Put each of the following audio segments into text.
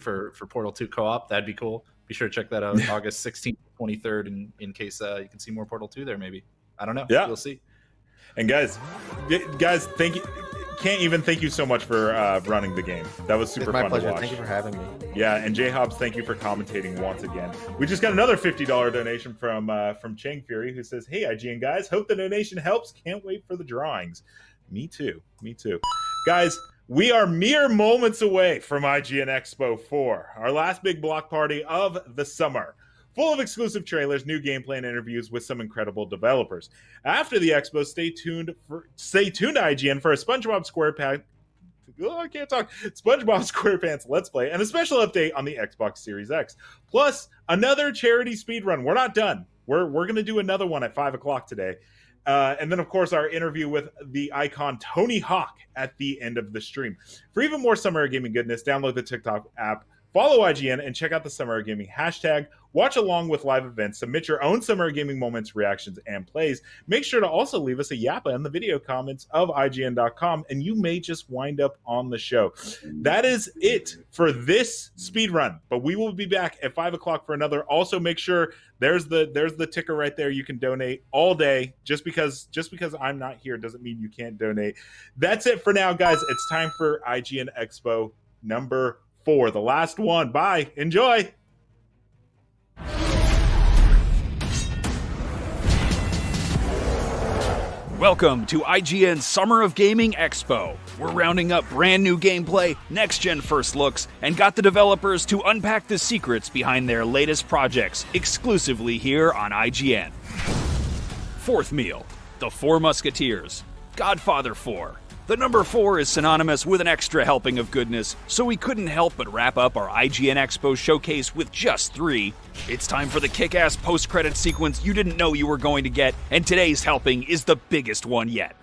for Portal 2 co-op. That'd be cool. Be sure to check that out August 16th, 23rd, in case you can see more Portal 2 there. Maybe, I don't know. Yeah, we'll see. And guys, thank you. Can't even thank you so much for running the game. That was super fun to watch. Thank you for having me. Yeah, and J Hobbs, thank you for commentating once again. We just got another $50 donation from Chang Fury, who says, "Hey IGN guys, hope the donation helps. Can't wait for the drawings." Me too. Guys, we are mere moments away from IGN Expo 4, our last big block party of the summer. Full of exclusive trailers, new gameplay, and interviews with some incredible developers. After the Expo, stay tuned to IGN for a SpongeBob SquarePants. I can't talk. SpongeBob SquarePants Let's Play and a special update on the Xbox Series X. Plus, another charity speedrun. We're not done. We're going to do another one at 5 o'clock today. And then, of course, our interview with the icon Tony Hawk at the end of the stream. For even more Summer of Gaming goodness, download the TikTok app, follow IGN, and check out the Summer of Gaming hashtag. Watch along with live events. Submit your own Summer of Gaming moments, reactions, and plays. Make sure to also leave us a yappa in the video comments of IGN.com, and you may just wind up on the show. That is it for this speed run, but we will be back at 5 o'clock for another. Also, make sure there's the ticker right there. You can donate all day. Just because I'm not here doesn't mean you can't donate. That's it for now, guys. It's time for IGN Expo number 4, the last one. Bye. Enjoy. Welcome to IGN's Summer of Gaming Expo. We're rounding up brand new gameplay, next-gen first looks, and got the developers to unpack the secrets behind their latest projects exclusively here on IGN. Fourth meal, The Four Musketeers, Godfather 4. The number 4 is synonymous with an extra helping of goodness, so we couldn't help but wrap up our IGN Expo showcase with just 3. It's time for the kick-ass post-credit sequence you didn't know you were going to get, and today's helping is the biggest one yet.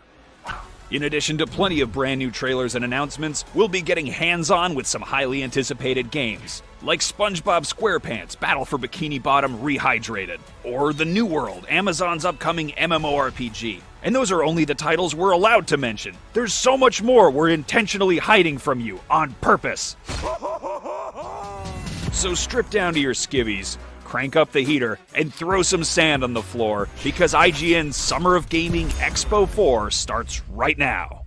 In addition to plenty of brand new trailers and announcements, we'll be getting hands-on with some highly anticipated games, like SpongeBob SquarePants Battle for Bikini Bottom Rehydrated, or The New World, Amazon's upcoming MMORPG. And those are only the titles we're allowed to mention. There's so much more we're intentionally hiding from you on purpose. So strip down to your skivvies, crank up the heater, and throw some sand on the floor, because IGN's Summer of Gaming Expo 4 starts right now.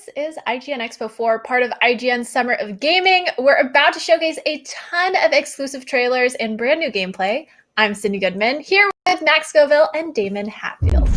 This is IGN Expo 4, part of IGN's Summer of Gaming. We're about to showcase a ton of exclusive trailers and brand new gameplay. I'm Sydney Goodman, here with Max Scoville and Damon Hatfield.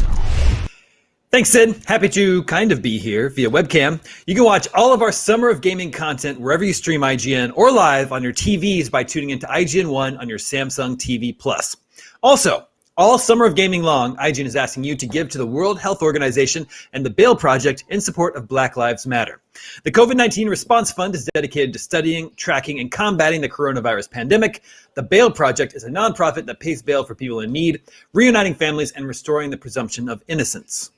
Thanks, Sid. Happy to kind of be here via webcam. You can watch all of our Summer of Gaming content wherever you stream IGN or live on your TVs by tuning into IGN 1 on your Samsung TV Plus. Also, All summer of gaming long, IGN is asking you to give to the World Health Organization and the Bail Project in support of Black Lives Matter. The COVID-19 Response Fund is dedicated to studying, tracking, and combating the coronavirus pandemic. The Bail Project is a nonprofit that pays bail for people in need, reuniting families and restoring the presumption of innocence.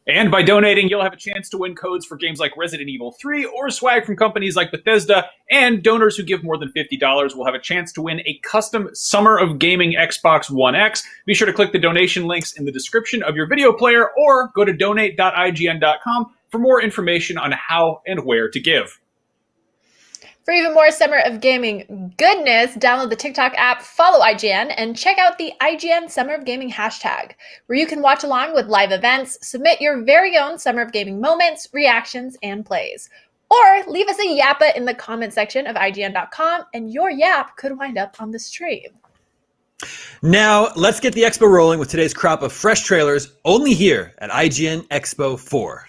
And by donating, you'll have a chance to win codes for games like Resident Evil 3 or swag from companies like Bethesda. And donors who give more than $50 will have a chance to win a custom Summer of Gaming Xbox One X. Be sure to click the donation links in the description of your video player or go to donate.ign.com for more information on how and where to give. For even more Summer of Gaming goodness, download the TikTok app, follow IGN, and check out the IGN Summer of Gaming hashtag, where you can watch along with live events, submit your very own Summer of Gaming moments, reactions, and plays. Or leave us a yappa in the comment section of IGN.com, and your yap could wind up on the stream. Now, let's get the Expo rolling with today's crop of fresh trailers, only here at IGN Expo 4.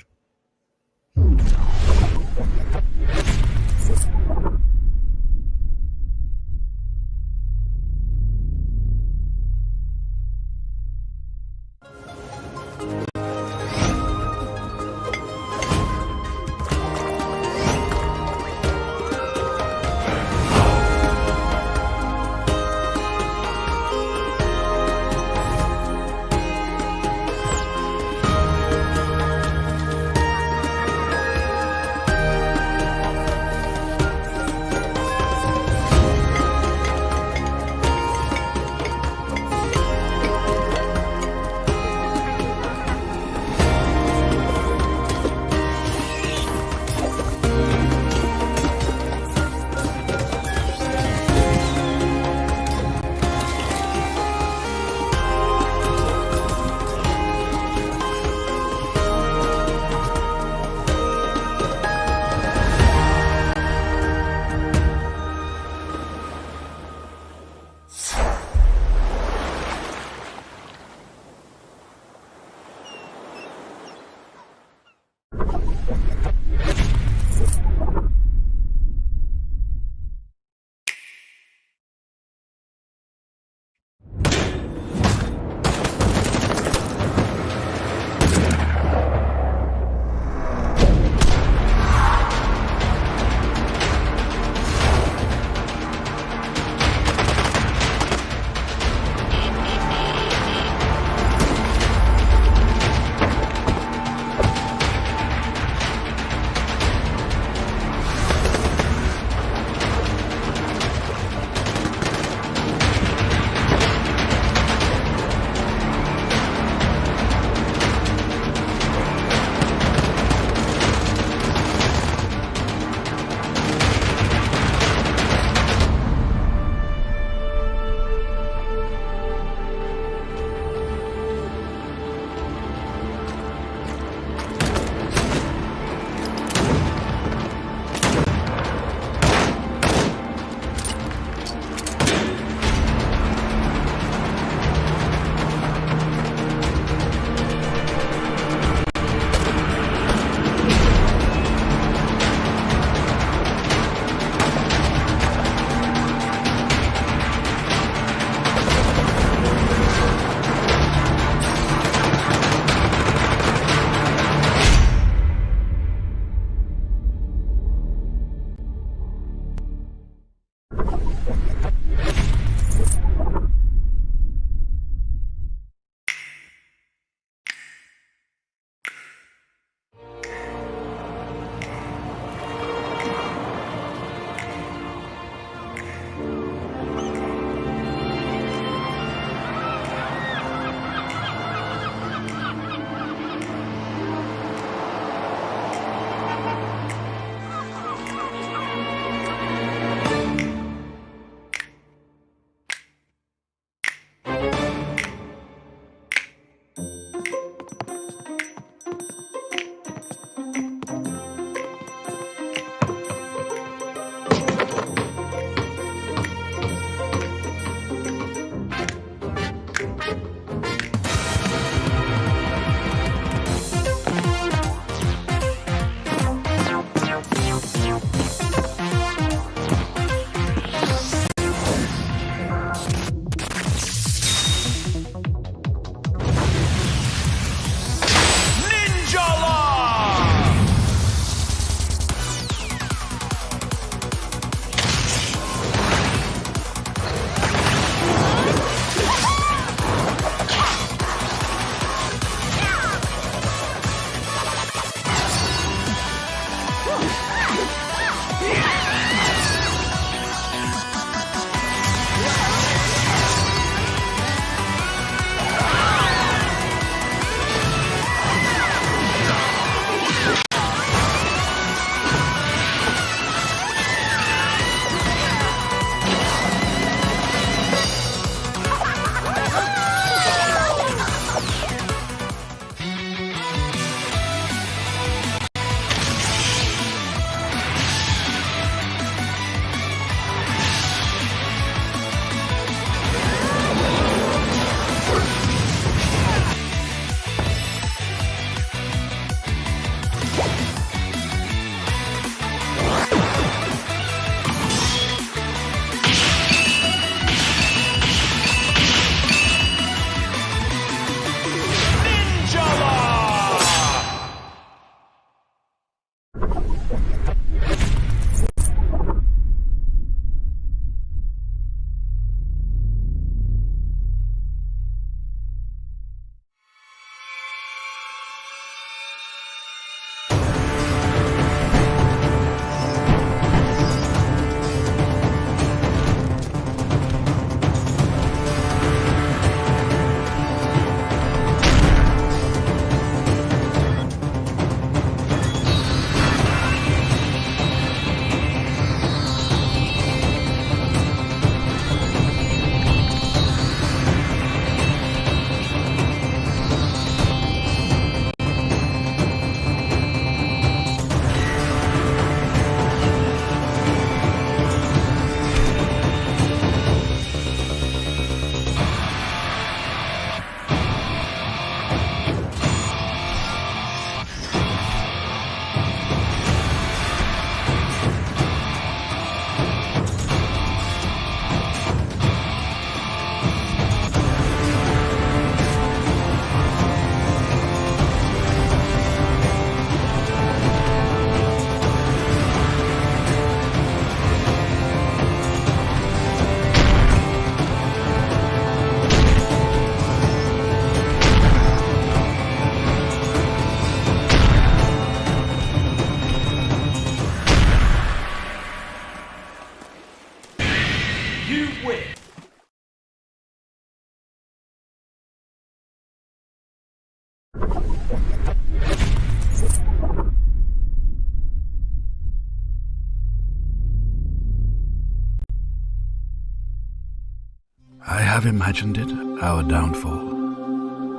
have imagined it, our downfall,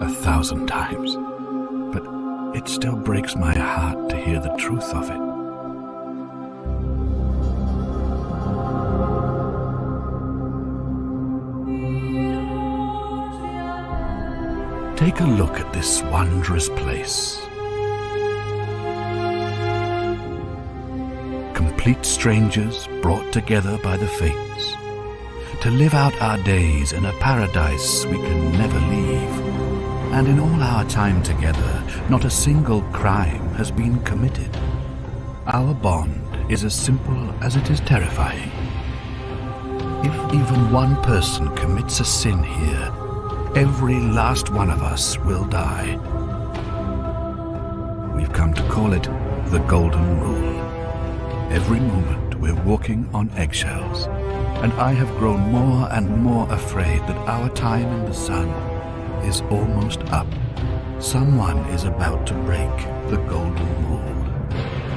1,000 times, but it still breaks my heart to hear the truth of it. Take a look at this wondrous place. Complete strangers brought together by the fates to live out our days in a paradise we can never leave. And in all our time together, not a single crime has been committed. Our bond is as simple as it is terrifying. If even one person commits a sin here, every last one of us will die. We've come to call it the Golden Rule. Every moment we're walking on eggshells, and I have grown more and more afraid that our time in the sun is almost up. Someone is about to break the Golden Rule.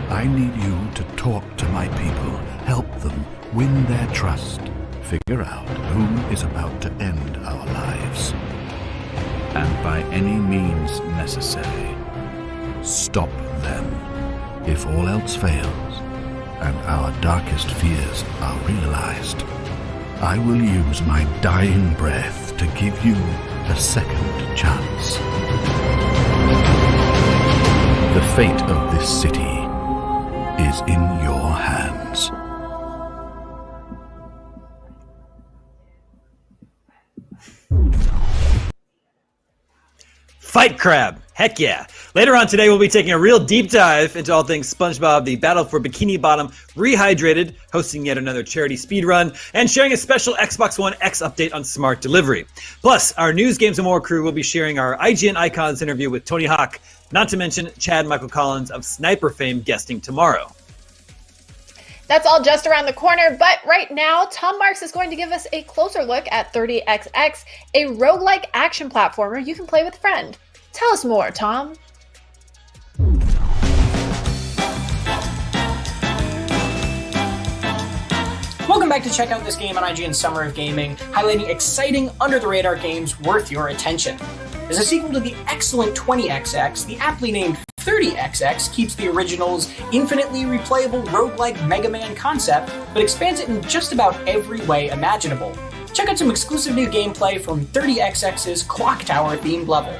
I need you to talk to my people, help them win their trust, figure out who is about to end our lives, and by any means necessary, stop them. If all else fails, and our darkest fears are realized, I will use my dying breath to give you a second chance. The fate of this city is in your hands. Fight Crab! Heck yeah! Later on today, we'll be taking a real deep dive into all things SpongeBob, the Battle for Bikini Bottom Rehydrated, hosting yet another charity speedrun, and sharing a special Xbox One X update on smart delivery. Plus, our News, Games, and More crew will be sharing our IGN Icons interview with Tony Hawk, not to mention Chad Michael Collins of Sniper fame guesting tomorrow. That's all just around the corner, but right now, Tom Marks is going to give us a closer look at 30XX, a roguelike action platformer you can play with a friend. Tell us more, Tom. Welcome back to check out this game on IGN Summer of Gaming, highlighting exciting, under-the-radar games worth your attention. As a sequel to the excellent 20XX, the aptly named 30XX keeps the original's infinitely replayable roguelike Mega Man concept, but expands it in just about every way imaginable. Check out some exclusive new gameplay from 30XX's Clock Tower themed level.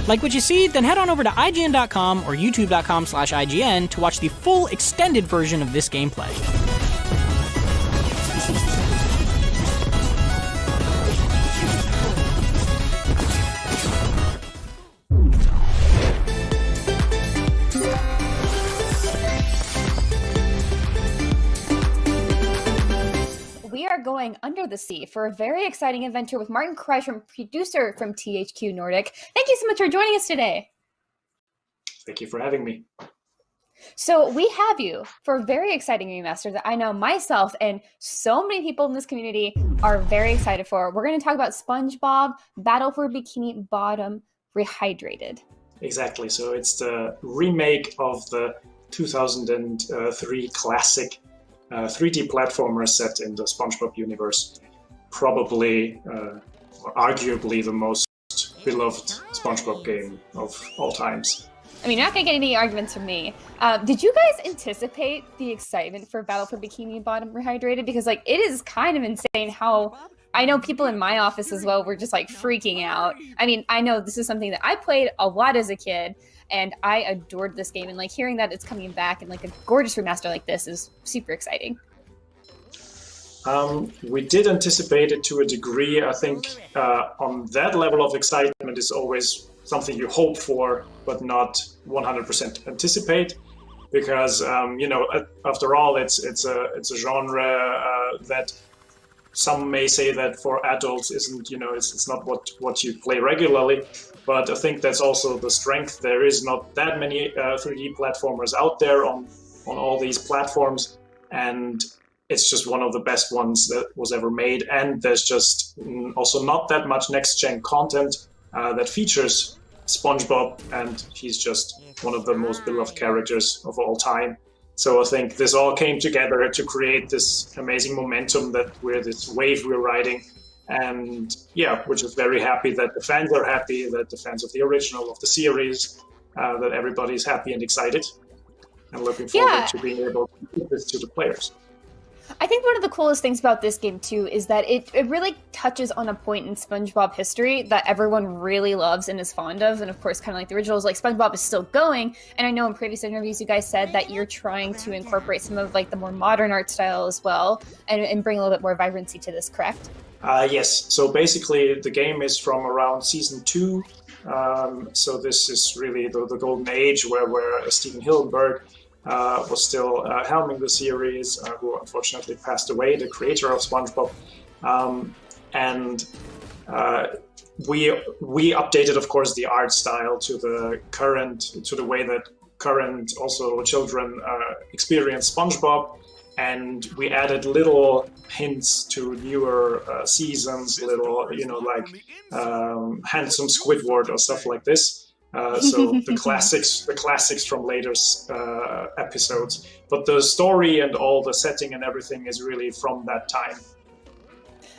Like what you see? Then head on over to IGN.com or YouTube.com/IGN to watch the full extended version of this gameplay. We are going under the sea for a very exciting adventure with Martin Kreis, producer from THQ Nordic. Thank you so much for joining us today. Thank you for having me. So we have you for a very exciting remaster that I know myself and so many people in this community are very excited for. We're going to talk about SpongeBob Battle for Bikini Bottom Rehydrated. Exactly. So it's the remake of the 2003 classic 3D platformer set in the SpongeBob universe. Probably, or arguably, the most beloved SpongeBob game of all times. I mean, you're not gonna get any arguments from me. Did you guys anticipate the excitement for Battle for Bikini Bottom Rehydrated? Because like it is kind of insane how I know people in my office as well were just like freaking out. I mean, I know this is something that I played a lot as a kid, and I adored this game. And like hearing that it's coming back and like a gorgeous remaster like this is super exciting. We did anticipate it to a degree. I think on that level of excitement is always something you hope for, but not 100% anticipate, because after all, it's a genre that some may say that for adults isn't, it's not what you play regularly. But I think that's also the strength. There is not that many 3D platformers out there on all these platforms, and it's just one of the best ones that was ever made. And there's just also not that much next-gen content that features SpongeBob, and he's just one of the most beloved characters of all time. So I think this all came together to create this amazing momentum this wave we're riding. And yeah, we're just very happy that the fans are happy, that the fans of the original, of the series, that everybody's happy and excited, and looking forward to being able to give this to the players. I think one of the coolest things about this game, too, is that it really touches on a point in SpongeBob history that everyone really loves and is fond of. And, of course, kind of like the originals, like SpongeBob is still going. And I know in previous interviews you guys said that you're trying to incorporate some of like the more modern art style as well and bring a little bit more vibrancy to this, correct? Yes. So basically the game is from around season 2. So this is really the golden age where Steven Hillenburg was still helming the series, who unfortunately passed away, the creator of SpongeBob. And we updated, of course, the art style to the way that current also children experience SpongeBob. And we added little hints to newer seasons, little, handsome Squidward or stuff like this. So the classics from later episodes. But the story and all the setting and everything is really from that time.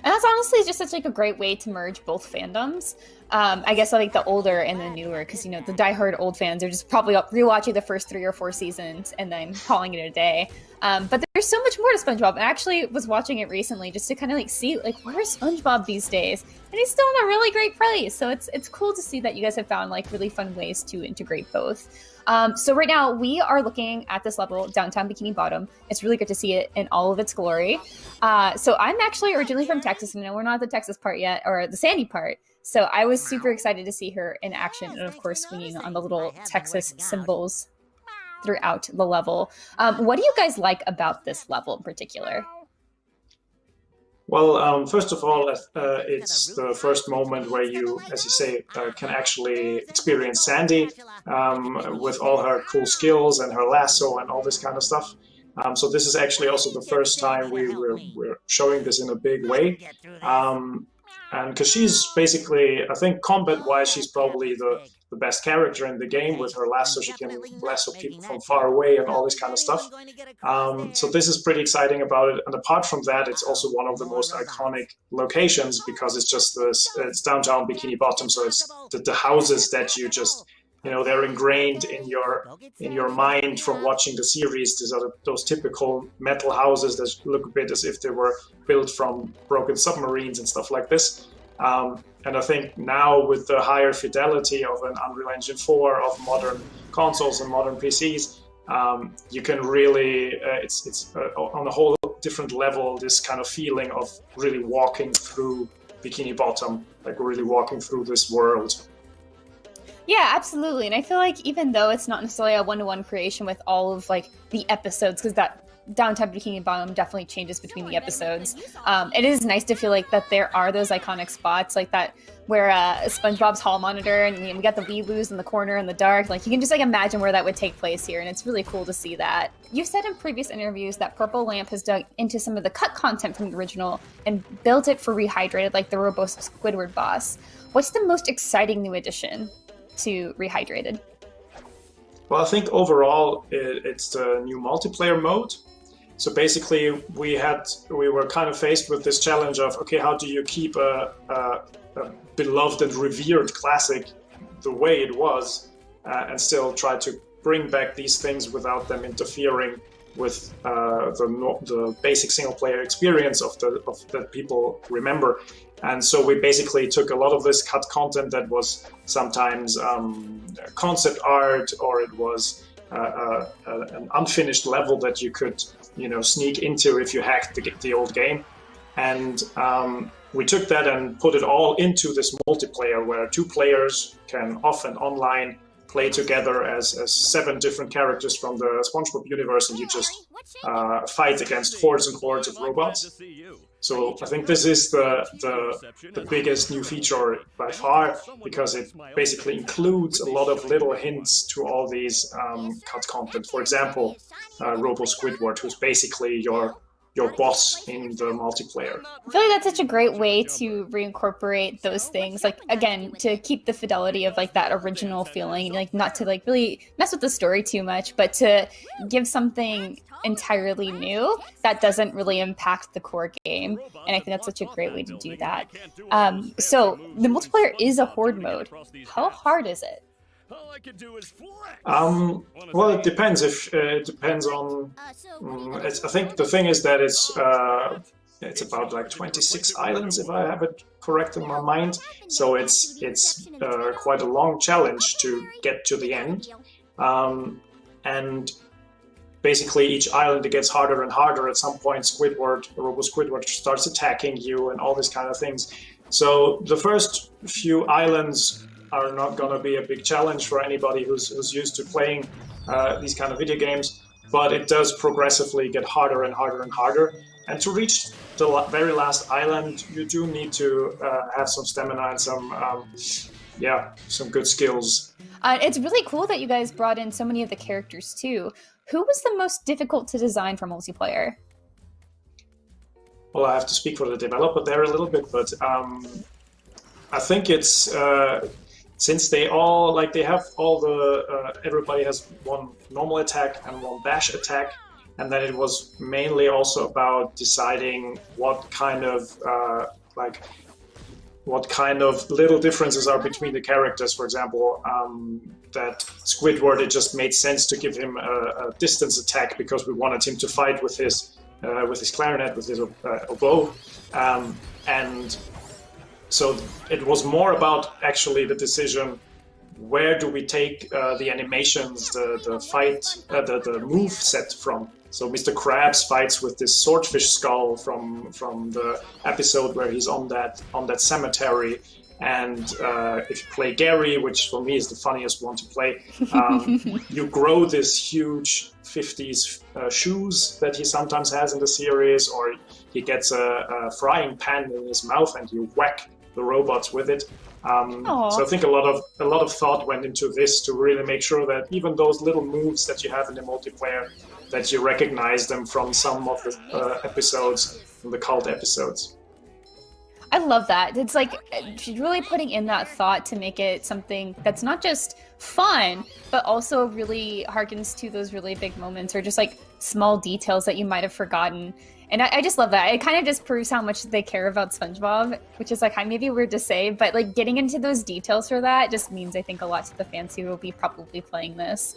And that's honestly just such like a great way to merge both fandoms. I guess I like the older and the newer, because the diehard old fans are just probably rewatching the first 3 or 4 seasons and then calling it a day. But there's so much more to SpongeBob. I actually was watching it recently just to kind of like see like where's SpongeBob these days, and he's still in a really great place. So it's cool to see that you guys have found like really fun ways to integrate both. So right now we are looking at this level, downtown Bikini Bottom. It's really good to see it in all of its glory. So I'm actually originally from Texas, and we're not at the Texas part yet, or the sandy part. So I was super excited to see her in action, and of course swinging on the little Texas symbols throughout the level. What do you guys like about this level in particular? Well, first of all, it's the first moment where you, as you say, can actually experience Sandy with all her cool skills and her lasso and all this kind of stuff. So this is actually also the first time we're showing this in a big way. And because she's basically, I think combat-wise, she's probably the best character in the game. With her lasso, she can lasso people from far away and all this kind of stuff. So this is pretty exciting about it. And apart from that, it's also one of the most iconic locations, because it's downtown Bikini Bottom. So it's the houses that you just, they're ingrained in your mind from watching the series. These are those typical metal houses that look a bit as if they were built from broken submarines and stuff like this. And I think now with the higher fidelity of an Unreal Engine 4, of modern consoles and modern PCs, you can really, it's on a whole different level, this kind of feeling of really walking through Bikini Bottom, like really walking through this world. Yeah, absolutely. And I feel like even though it's not necessarily a one-to-one creation with all of like the episodes, because that downtown Bikini Bottom definitely changes between the episodes, it is nice to feel like that there are those iconic spots like that where SpongeBob's hall monitor, and we got the Weeboos in the corner in the dark. Like you can just like imagine where that would take place here, and it's really cool to see that. You've said in previous interviews that Purple Lamp has dug into some of the cut content from the original and built it for Rehydrated, like the Robo Squidward boss. What's the most exciting new addition to Rehydrated? Well, I think overall it's the new multiplayer mode. So basically, we were kind of faced with this challenge of, okay, how do you keep a beloved and revered classic the way it was, and still try to bring back these things without them interfering with the basic single player experience of that people remember. And so we basically took a lot of this cut content that was sometimes concept art, or it was an unfinished level that you could, sneak into if you hacked the old game. And we took that and put it all into this multiplayer where 2 players can often online play together as 7 different characters from the SpongeBob universe, and you just fight against hordes and hordes of robots. So I think this is the biggest new feature by far, because it basically includes a lot of little hints to all these cut content. For example, Robo Squidward, who's basically your boss in the multiplayer. I feel like that's such a great way to reincorporate those things, like, again, to keep the fidelity of like that original feeling, like not to like really mess with the story too much, but to give something entirely new that doesn't really impact the core game. And I think that's such a great way to do that. So the multiplayer is a horde mode. How hard is it? Well, it depends. It depends on. I think the thing is that it's about like 26 islands, if I have it correct in my mind. So it's quite a long challenge to get to the end, and basically each island, it gets harder and harder. At some point, Robo Squidward starts attacking you and all these kind of things. So the first few islands are not going to be a big challenge for anybody who's used to playing these kind of video games, but it does progressively get harder and harder and harder. And to reach the very last island, you do need to have some stamina and some good skills. It's really cool that you guys brought in so many of the characters too. Who was the most difficult to design for multiplayer? Well, I have to speak for the developer there a little bit, but I think it's since they have all the everybody has one normal attack and one dash attack, and then it was mainly also about deciding what kind of little differences are between the characters. For example, that Squidward, it just made sense to give him a distance attack because we wanted him to fight with his clarinet, with his oboe, and so it was more about actually the decision, where do we take the animations, the fight, the move set from. So Mr. Krabs fights with this swordfish skull from the episode where he's on that cemetery. And if you play Gary, which for me is the funniest one to play, you grow this huge 50s shoes that he sometimes has in the series, or he gets a frying pan in his mouth and you whack the robots with it. So I think a lot of thought went into this to really make sure that even those little moves that you have in the multiplayer, that you recognize them from some of the episodes, from the cult episodes. I love that. It's like she's really putting in that thought to make it something that's not just fun, but also really harkens to those really big moments or just like small details that you might have forgotten. And I just love that. It kind of just proves how much they care about SpongeBob, which is like maybe weird to say, but like getting into those details for that just means I think a lot to the fans who will be probably playing this.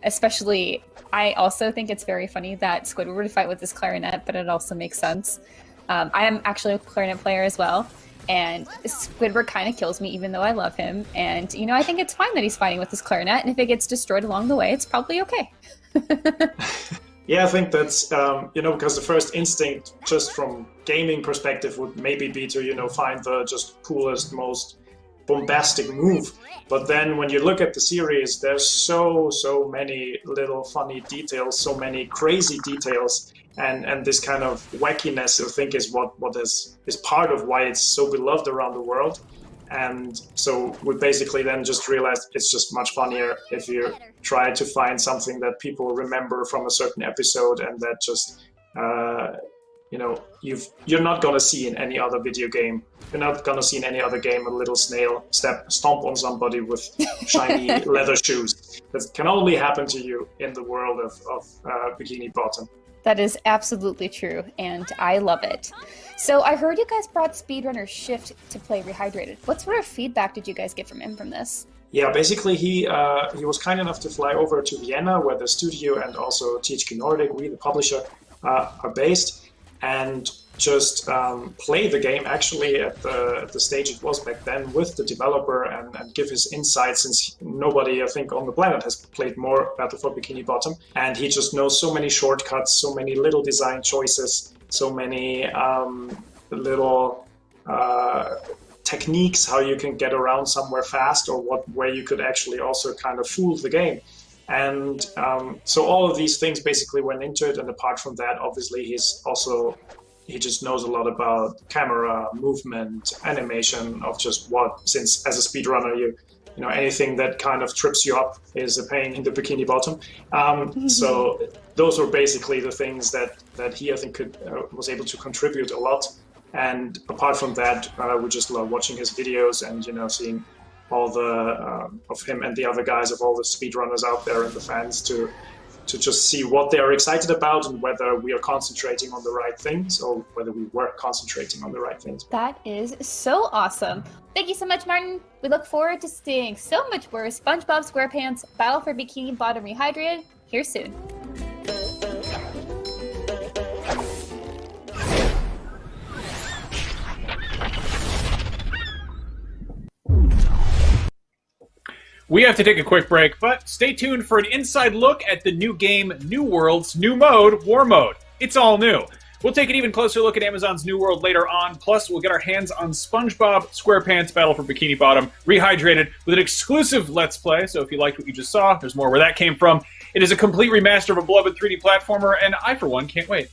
Especially, I also think it's very funny that Squidward would fight with his clarinet, but it also makes sense. I am actually a clarinet player as well, and Squidward kind of kills me even though I love him. And, I think it's fine that he's fighting with his clarinet, and if it gets destroyed along the way, it's probably okay. Yeah, I think that's, because the first instinct, just from gaming perspective, would maybe be to, find the just coolest, most bombastic move. But then when you look at the series, there's so many little funny details, so many crazy details, and this kind of wackiness, I think, is what is part of why it's so beloved around the world. And so we basically then just realized it's just much funnier if you try to find something that people remember from a certain episode, and that just you're not gonna see in any other video game. You're not gonna see in any other game a little snail stomp on somebody with shiny leather shoes. That can only happen to you in the world of Bikini Bottom. That is absolutely true, and I love it. So I heard you guys brought speedrunner Shift to play Rehydrated. What sort of feedback did you guys get from him from this? Yeah, basically he was kind enough to fly over to Vienna, where the studio and also THQ Nordic, we the publisher, are based, and just play the game actually at the stage it was back then with the developer and give his insights, since nobody, I think, on the planet has played more Battle for Bikini Bottom. And he just knows so many shortcuts, so many little design choices, so many little techniques how you can get around somewhere fast, or what way you could actually also kind of fool the game. And so all of these things basically went into it. And apart from that, obviously, he just knows a lot about camera, movement, animation, of just what, since as a speedrunner, you know, anything that kind of trips you up is a pain in the Bikini Bottom. So those were basically the things that he, I think, was able to contribute a lot. And apart from that, we just love watching his videos and, seeing all the of him and the other guys, of all the speedrunners out there and the fans, to just see what they are excited about and whether we are concentrating on the right things, or whether we were concentrating on the right things. That is so awesome. Thank you so much, Martin. We look forward to seeing so much more SpongeBob SquarePants Battle for Bikini Bottom Rehydrated here soon. We have to take a quick break, but stay tuned for an inside look at the new game, New World's new mode, War Mode. It's all new. We'll take an even closer look at Amazon's New World later on, plus we'll get our hands on SpongeBob SquarePants Battle for Bikini Bottom Rehydrated with an exclusive Let's Play, so if you liked what you just saw, there's more where that came from. It is a complete remaster of a beloved 3D platformer, and I, for one, can't wait.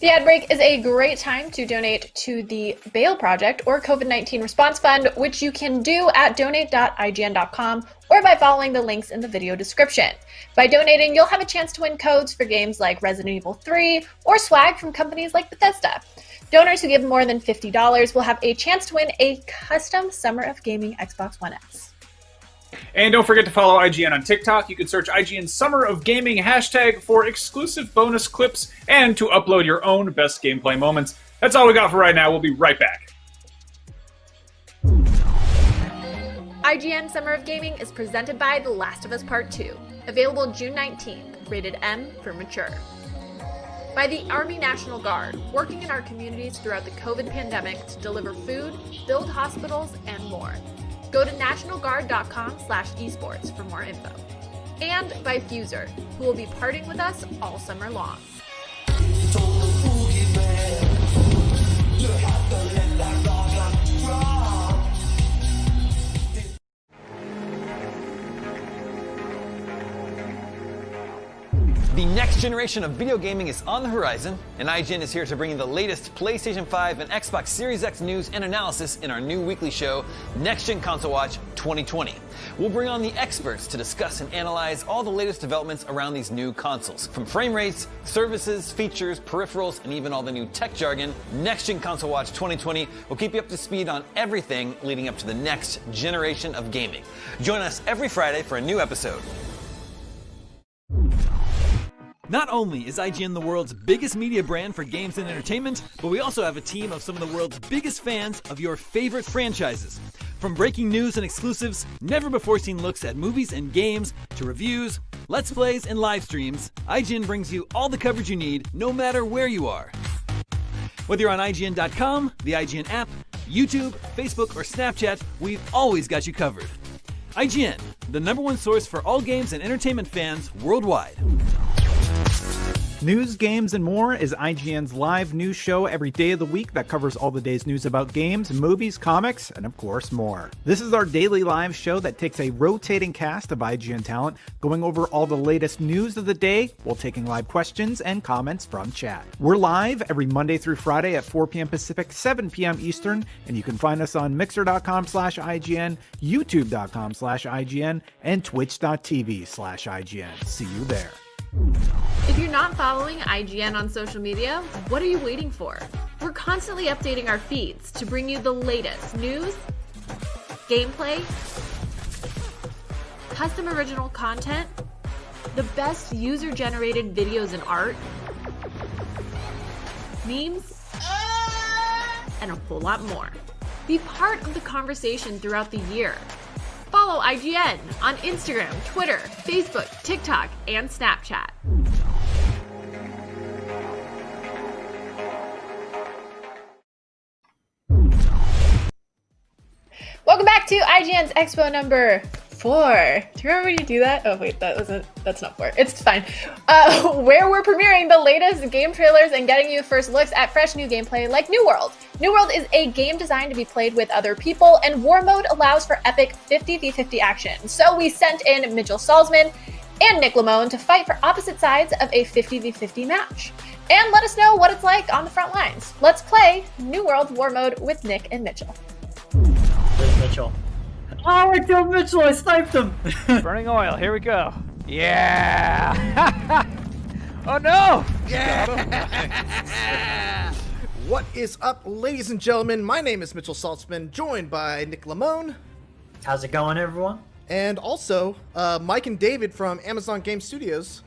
The ad break is a great time to donate to the Bail Project or COVID-19 Response Fund, which you can do at donate.ign.com or by following the links in the video description. By donating, you'll have a chance to win codes for games like Resident Evil 3 or swag from companies like Bethesda. Donors who give more than $50 will have a chance to win a custom Summer of Gaming Xbox One X. And don't forget to follow IGN on TikTok. You can search IGN Summer of Gaming hashtag for exclusive bonus clips and to upload your own best gameplay moments. That's all we got for right now. We'll be right back. IGN Summer of Gaming is presented by The Last of Us Part 2, available June 19th, rated M for mature. By the Army National Guard, working in our communities throughout the COVID pandemic to deliver food, build hospitals, and more. Go to nationalguard.com/esports for more info. And by Fuser, who will be partying with us all summer long. The next generation of video gaming is on the horizon, and IGN is here to bring you the latest PlayStation 5 and Xbox Series X news and analysis in our new weekly show, Next Gen Console Watch 2020. We'll bring on the experts to discuss and analyze all the latest developments around these new consoles. From frame rates, services, features, peripherals, and even all the new tech jargon, Next Gen Console Watch 2020 will keep you up to speed on everything leading up to the next generation of gaming. Join us every Friday for a new episode. Not only is IGN the world's biggest media brand for games and entertainment, but we also have a team of some of the world's biggest fans of your favorite franchises. From breaking news and exclusives, never-before-seen looks at movies and games, to reviews, Let's Plays, and live streams, IGN brings you all the coverage you need, no matter where you are. Whether you're on IGN.com, the IGN app, YouTube, Facebook, or Snapchat, we've always got you covered. IGN, the #1 source for all games and entertainment fans worldwide. News, games, and more is IGN's live news show every day of the week that covers all the day's news about games, movies, comics, and of course more. This is our daily live show that takes a rotating cast of IGN talent going over all the latest news of the day while taking live questions and comments from chat. We're live every Monday through Friday at 4 p.m. Pacific, 7 p.m. Eastern, and you can find us on mixer.com/IGN, youtube.com/IGN, and twitch.tv/IGN. See you there. If you're you're not following IGN on social media, what are you waiting for? We're constantly updating our feeds to bring you the latest news, gameplay, custom original content, the best user-generated videos and art, memes, and a whole lot more. Be part of the conversation throughout the year. Follow IGN on Instagram, Twitter, Facebook, TikTok, and Snapchat. Welcome back to IGN's Expo number 4. Do you remember when you do that? Oh wait, that's not 4. It's fine. Where we're premiering the latest game trailers and getting you first looks at fresh new gameplay like New World. New World is a game designed to be played with other people, and War Mode allows for epic 50v50 action. So we sent in Mitchell Salzman and Nick Lamone to fight for opposite sides of a 50v50 match. And let us know what it's like on the front lines. Let's play New World War Mode with Nick and Mitchell. Where's Mitchell? Oh, I killed Mitchell! I sniped him! Burning oil, here we go. Yeah! Oh no! Yeah! What is up, ladies and gentlemen? My name is Mitchell Saltzman, joined by Nick Lamone. How's it going, everyone? And also, Mike and David from Amazon Game Studios.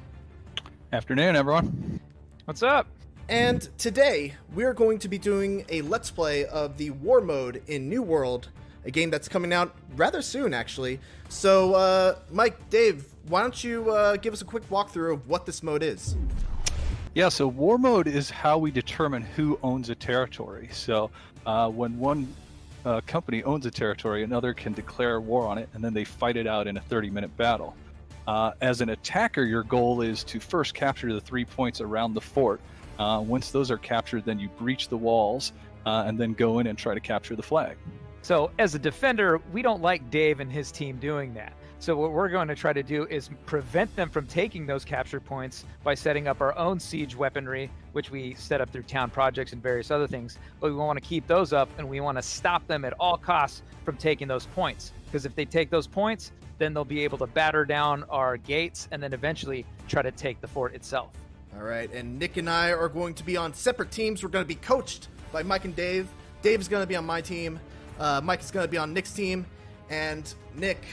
Afternoon, everyone. What's up? And today, we're going to be doing a Let's Play of the War Mode in New World, a game that's coming out rather soon, actually. So, Mike, Dave, why don't you give us a quick walkthrough of what this mode is? Yeah, so War Mode is how we determine who owns a territory. So when one company owns a territory, another can declare war on it, and then they fight it out in a 30-minute battle. As an attacker, your goal is to first capture the 3 points around the fort. Once those are captured, then you breach the walls, and then go in and try to capture the flag. So as a defender, we don't like Dave and his team doing that. So what we're going to try to do is prevent them from taking those capture points by setting up our own siege weaponry, which we set up through town projects and various other things. But we want to keep those up, and we want to stop them at all costs from taking those points. Because if they take those points, then they'll be able to batter down our gates and then eventually try to take the fort itself. All right, and Nick and I are going to be on separate teams. We're going to be coached by Mike and Dave. Dave is going to be on my team. Mike is going to be on Nick's team. And Nick,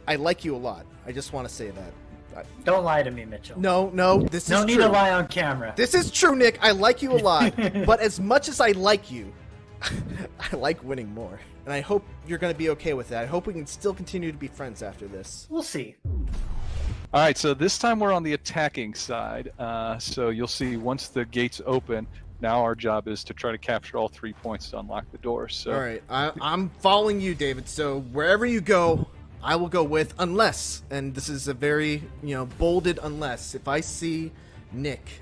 I like you a lot. I just want to say that. Don't lie to me, Mitchell. No, this is true. No need to lie on camera. This is true, Nick. I like you a lot. But as much as I like you, I like winning more. And I hope you're going to be okay with that. I hope we can still continue to be friends after this. We'll see. All right, so this time we're on the attacking side. So you'll see once the gates open, now our job is to try to capture all 3 points to unlock the doors. So. All right, I'm following you, David. So wherever you go, I will go with, unless, and this is a very, bolded unless, if I see Nick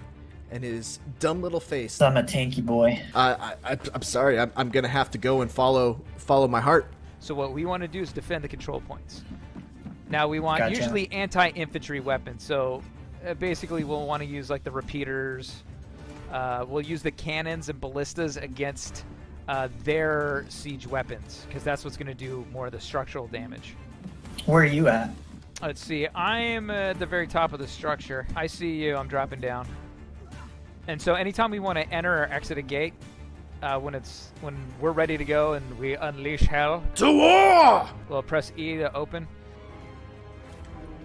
and his dumb little face. I'm a tanky boy. I'm sorry, I'm going to have to go and follow my heart. So what we want to do is defend the control points. Now we want usually anti-infantry weapons. So basically we'll want to use like the repeaters. We'll use the cannons and ballistas against their siege weapons, because that's what's going to do more of the structural damage. Where are you at? Let's see. I am at the very top of the structure. I see you. I'm dropping down. And so anytime we want to enter or exit a gate, when we're ready to go and we unleash hell, to war, we'll press E to open.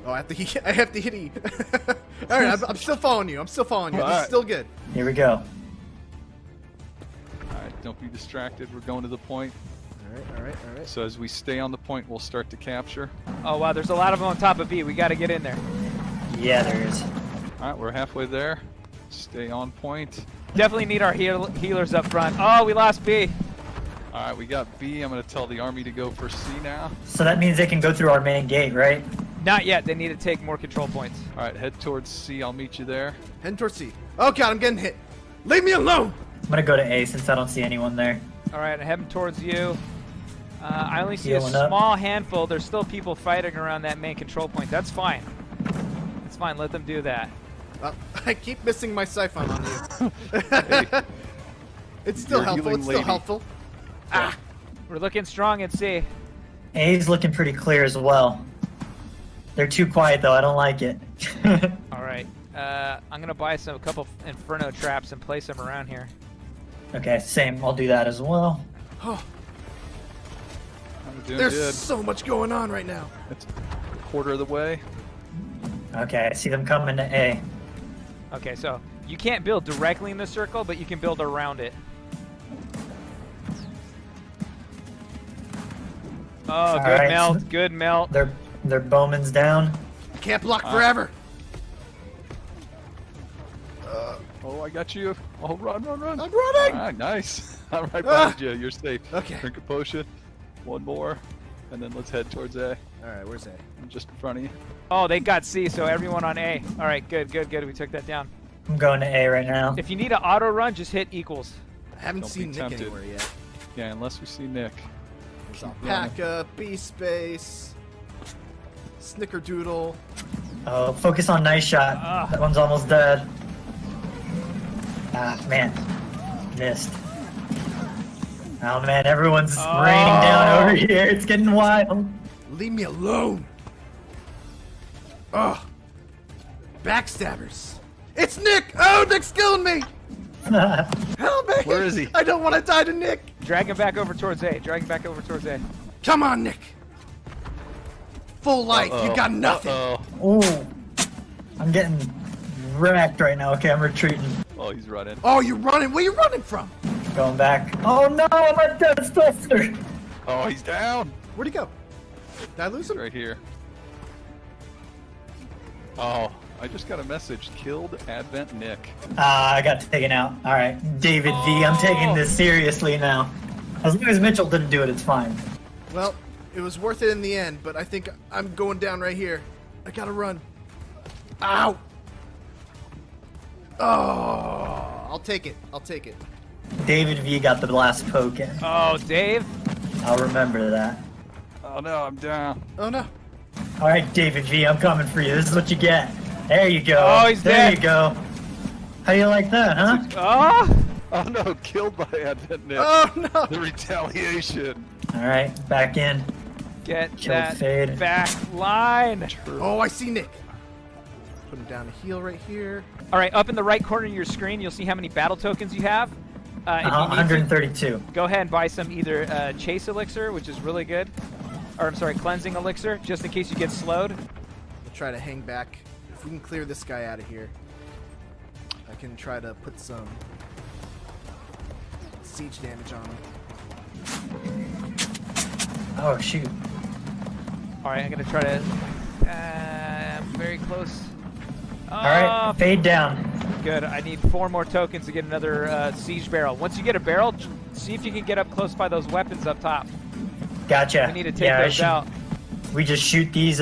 Oh, I have to hit E. All right, I'm still following you. This is still good. Here we go. All right, don't be distracted. We're going to the point. All right. So as we stay on the point, we'll start to capture. Oh, wow, there's a lot of them on top of B. We got to get in there. Yeah, there is. All right, we're halfway there. Stay on point. Definitely need our healers up front. Oh, we lost B. All right, we got B. I'm going to tell the army to go for C now. So that means they can go through our main gate, right? Not yet. They need to take more control points. All right, head towards C. I'll meet you there. Head towards C. Oh, God, I'm getting hit. Leave me alone. I'm going to go to A since I don't see anyone there. All right, I'm heading towards you. I only see a small handful. There's still people fighting around that main control point. That's fine. It's fine. Let them do that. I keep missing my siphon on you. Hey, it's still helpful. Ah! We're looking strong at C. A's looking pretty clear as well. They're too quiet, though. I don't like it. All right. I'm gonna buy a couple Inferno traps and place them around here. Okay, same. I'll do that as well. Oh, I'm doing there's good. so much going on right now. It's a quarter of the way. Okay, I see them coming to A. Okay, so you can't build directly in the circle, but you can build around it. Oh, good right, melt, so good melt. Their bowman's down. Can't block forever. Oh, I got you. Oh, run. I'm running. Ah, nice. I'm right behind you. You're safe. Okay. Drink a potion. One more. And then let's head towards A. All right, where's A? I'm just in front of you. Oh, they got C, so everyone on A. All right, good. We took that down. I'm going to A right now. If you need an auto run, just hit equals. I haven't Don't seen be Nick tempted. anywhere yet. Yeah, unless we see Nick. Alpaca, B-Space, Snickerdoodle. Oh, focus on nice shot. That one's almost dead. Ah, man. Missed. Oh, man, everyone's raining down over here. It's getting wild. Leave me alone. Ugh. Backstabbers. It's Nick! Oh, Nick's killing me! Help me! Where is he? I don't want to die to Nick! Drag him back over towards A. Come on, Nick! Full life, you got nothing! Ooh. I'm getting wrecked right now. Okay, I'm retreating. Oh, he's running. Oh, you're running? Where you running from? Going back. Oh no, I'm a dead spider! Oh, he's down. Where'd he go? Did I lose him? Right here. Oh, I just got a message. Killed Advent Nick. I got taken out. Alright, David V, I'm taking this seriously now. As long as Mitchell didn't do it, it's fine. Well, it was worth it in the end, but I think I'm going down right here. I gotta run. Ow! Oh, I'll take it. David V got the last poke in. Oh, Dave? I'll remember that. Oh no, I'm down. Oh no. Alright, David V, I'm coming for you. This is what you get. There you go. Oh, he's there dead. you go. How do you like that, huh? Oh no, killed by Advent Nick. Oh no. The retaliation. Alright, back in. Get Kill that fade. back line. Oh, I see Nick. Put him down a heal right here. All right, up in the right corner of your screen, you'll see how many battle tokens you have. If you need 132. go ahead and buy some either Chase Elixir, which is really good, or I'm sorry, Cleansing Elixir, just in case you get slowed. We'll try to hang back. If we can clear this guy out of here, I can try to put some siege damage on him. Oh, shoot. All right, I'm going to try to... very close. Alright, fade down. Good. I need 4 more tokens to get another siege barrel. Once you get a barrel, see if you can get up close by those weapons up top. Gotcha. We need to take those out. We just shoot these